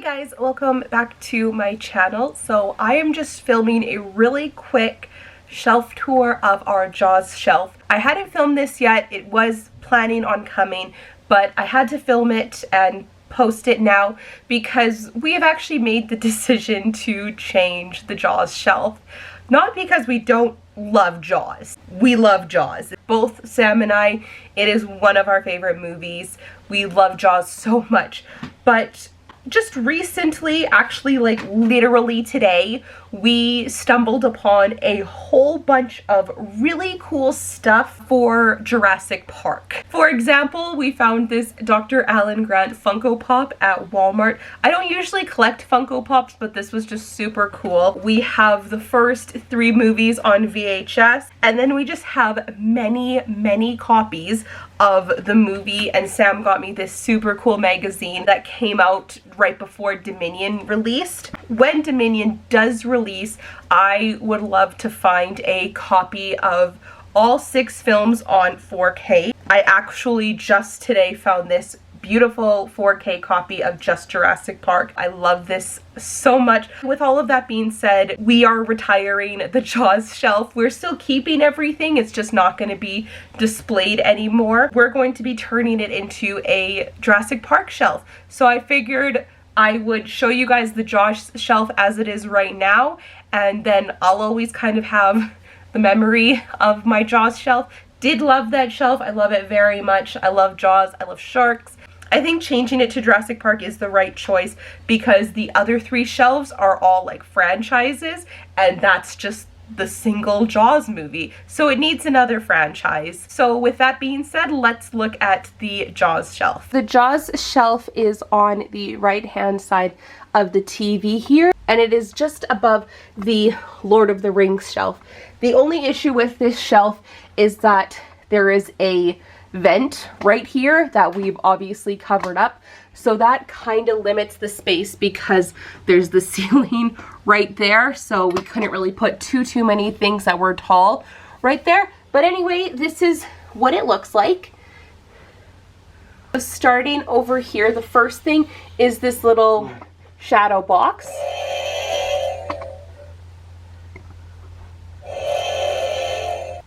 guys, welcome back to my channel. So I am just filming a really quick shelf tour of our JodeyS shelf. I hadn't filmed this yet. It was planning on coming, but I had to film it and post it now because we have actually made the decision to change the JodeyS shelf. Not because we don't love JodeyS. We love JodeyS. Both Sam and I, it is one of our favorite movies. We love JodeyS so much. But just recently, actually like literally today, we stumbled upon a whole bunch of really cool stuff for Jurassic Park. For example, we found this Dr. Alan Grant Funko Pop at Walmart. I don't usually collect Funko Pops, but this was just super cool. We have the first 3 movies on VHS, and then we just have many copies of the movie, and Sam got me this super cool magazine that came out right before Dominion released. When Dominion does release, I would love to find a copy of all 6 films on 4K. I actually just today found this beautiful 4K copy of just Jurassic Park. I love this so much. With all of that being said, we are retiring the JodeyS shelf. We're still keeping everything, it's just not going to be displayed anymore. We're going to be turning it into a Jurassic Park shelf. So I figured I would show you guys the JodeyS shelf as it is right now, and then I'll always kind of have the memory of my JodeyS shelf. Did love that shelf. I love it very much. I love JodeyS. I love sharks. I think changing it to Jurassic Park is the right choice because the other 3 shelves are all like franchises, and that's just the single JodeyS movie. So it needs another franchise. So with that being said, let's look at the JodeyS shelf. The JodeyS shelf is on the right-hand side of the TV here, and it is just above the Lord of the Rings shelf. The only issue with this shelf is that there is a vent right here that we've obviously covered up, so that kind of limits the space because there's the ceiling right there, so we couldn't really put too many things that were tall right there. But anyway, this is what it looks like. So starting over here, the first thing is this little shadow box.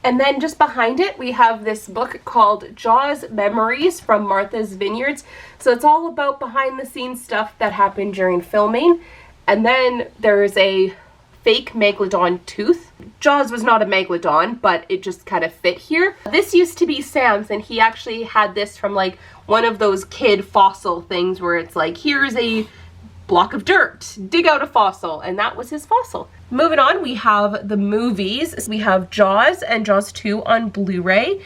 And then just behind it, we have this book called JodeyS Memories from Martha's Vineyards. So it's all about behind the scenes stuff that happened during filming. And then there's a fake Megalodon tooth. JodeyS was not a Megalodon, but it just kind of fit here. This used to be Sam's, and he actually had this from like one of those kid fossil things where it's like, here's a block of dirt, dig out a fossil, and that was his fossil. Moving on, we have the movies. We have JodeyS and JodeyS 2 on Blu-ray,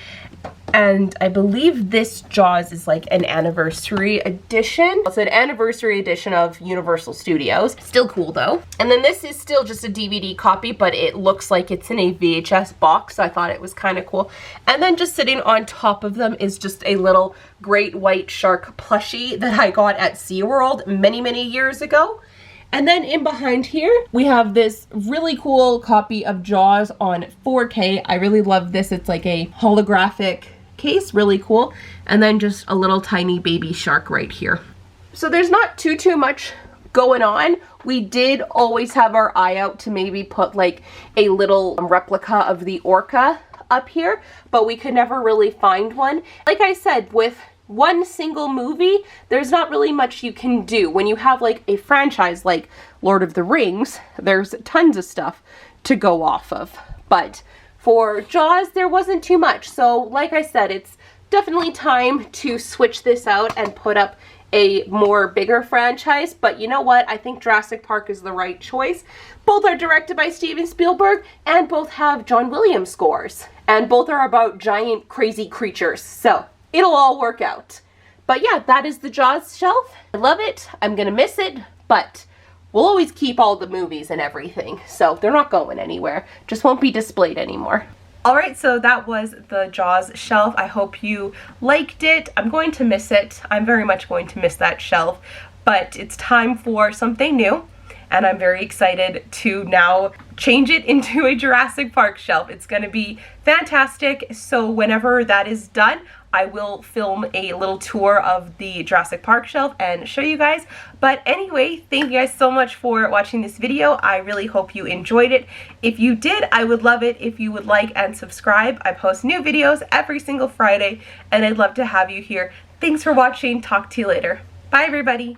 and I believe this JodeyS is like an anniversary edition. It's an anniversary edition of Universal Studios. Still cool though. And then this is still just a DVD copy, but it looks like it's in a VHS box, so I thought it was kind of cool. And then just sitting on top of them is just a little great white shark plushie that I got at SeaWorld many years ago. And then in behind here, we have this really cool copy of JodeyS on 4K. I really love this. It's like a holographic case, really cool. And then just a little tiny baby shark right here. So there's not too much going on. We did always have our eye out to maybe put like a little replica of the orca up here, but we could never really find one. Like I said, with one single movie, there's not really much you can do. When you have like a franchise like Lord of the Rings, there's tons of stuff to go off of. But for JodeyS, there wasn't too much. So like I said, it's definitely time to switch this out and put up a more bigger franchise. But you know what? I think Jurassic Park is the right choice. Both are directed by Steven Spielberg, and both have John Williams scores. And both are about giant crazy creatures. So it'll all work out. But yeah, that is the JodeyS shelf. I love it. I'm gonna miss it, but we'll always keep all the movies and everything, so they're not going anywhere. Just won't be displayed anymore. Alright, so that was the JodeyS shelf. I hope you liked it. I'm going to miss it. I'm very much going to miss that shelf, but it's time for something new. And I'm very excited to now change it into a Jurassic Park shelf. It's gonna be fantastic. So whenever that is done, I will film a little tour of the Jurassic Park shelf and show you guys. But anyway, thank you guys so much for watching this video. I really hope you enjoyed it. If you did, I would love it if you would like and subscribe. I post new videos every single Friday, and I'd love to have you here. Thanks for watching. Talk to you later. Bye, everybody.